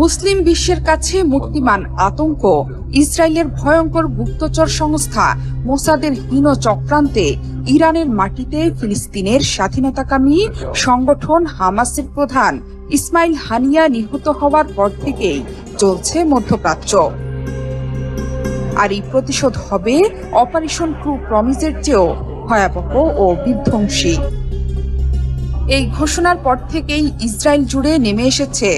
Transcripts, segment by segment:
মুসলিম বিশ্বের কাছে মূর্তিমান আতঙ্ক ইসরায়েলের ভয়ঙ্কর গুপ্তচর সংস্থা মোসাদের হীন চক্রান্তে ইরানের মাটিতে ফিলিস্তিনের স্বাধীনতাকামী সংগঠন হামাসের প্রধান ইসমাইল হানিয়া নিহত হওয়ার পর থেকেই চলছে মধ্যপ্রাচ্য। আর এই প্রতিশোধ হবে অপারেশন ট্রু প্রমিসের চেয়েও ভয়াবহ ও বিধ্বংসী। এই ঘোষণার পর থেকেই ইসরায়েল জুড়ে নেমে এসেছে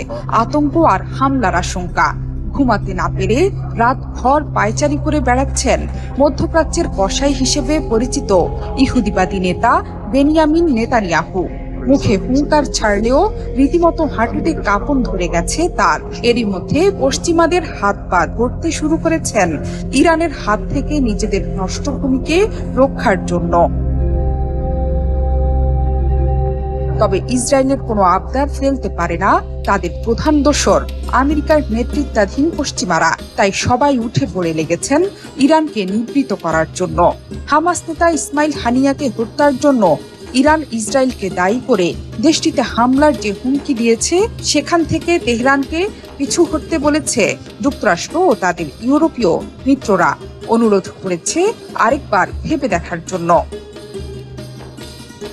আতঙ্ক আর হামলার আশঙ্কা। ঘুমাতে না পেরে রাতভর পায়চারি করে বেড়াচ্ছেন মধ্যপ্রাচ্যের কসাই হিসেবে পরিচিত ইহুদিবাদী নেতা বেনিয়ামিন নেতানিয়াহু। মুখে হুঙ্কার ছাড়লেও রীতিমতো হাঁটুতে কাঁপন ধরে গেছে তার। এরই মধ্যে পশ্চিমাদের হাত পা ধরতে শুরু করেছেন ইরানের হাত থেকে নিজেদের নষ্ট ভূমিকে রক্ষার জন্য। তবে ইসরায়েলের কোনো আবদার ফেলতে পারে না তাদের প্রধান দোসর আমেরিকার নেতৃত্বাধীন পশ্চিমারা। তাই সবাই উঠে পড়ে লেগেছেন ইরানকে নিবৃত করার জন্য। হামাস নেতা ইসমাইল হানিয়াকে হত্যার জন্য ইরান ইসরায়েলকে দায়ী করে দেশটিতে হামলার যে হুমকি দিয়েছে, সেখান থেকে তেহরানকে পিছু হটতে বলেছে যুক্তরাষ্ট্র ও তাদের ইউরোপীয় মিত্ররা। অনুরোধ করেছে আরেকবার ভেবে দেখার জন্য।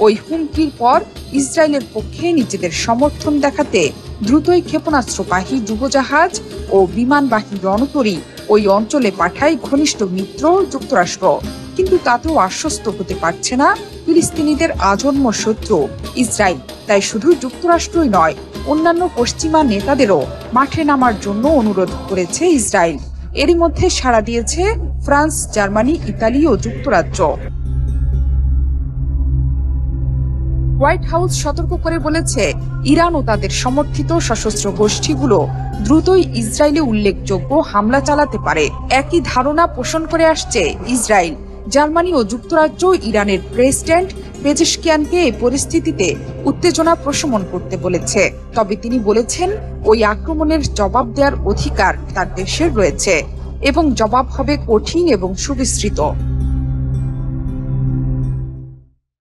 ওই হুমকির পর ইসরায়েলের পক্ষে নিজেদের সমর্থন দেখাতে দ্রুতই ক্ষেপণাস্ত্রবাহী ডুবোজাহাজ ও বিমানবাহী রণতরী ওই অঞ্চলে পাঠায় ঘনিষ্ঠ মিত্র যুক্তরাষ্ট্র। কিন্তু তাতেও আশ্বস্ত হতে পারছে না ফিলিস্তিনিদের আজন্ম শত্রু ইসরায়েল। তাই শুধু যুক্তরাষ্ট্রই নয়, অন্যান্য পশ্চিমা নেতাদেরও মাঠে নামার জন্য অনুরোধ করেছে ইসরায়েল। এরই মধ্যে সাড়া দিয়েছে ফ্রান্স, জার্মানি, ইতালি ও যুক্তরাজ্য। হোয়াইট হাউস সতর্ক করে বলেছে, ইরান ও তাদের সমর্থিত সশস্ত্র গোষ্ঠীগুলো দ্রুতই ইসরায়েলে উল্লেখযোগ্য হামলা চালাতে পারে। একই ধারণা পোষণ করে আসছে ইসরায়েল। জার্মানি ও যুক্তরাজ্য ইরানের প্রেসিডেন্ট পেজেশকিয়ানকে এই পরিস্থিতিতে উত্তেজনা প্রশমন করতে বলেছে। তবে তিনি বলেছেন, ওই আক্রমণের জবাব দেওয়ার অধিকার তার দেশের রয়েছে এবং জবাব হবে কঠিন এবং সুবিস্তৃত।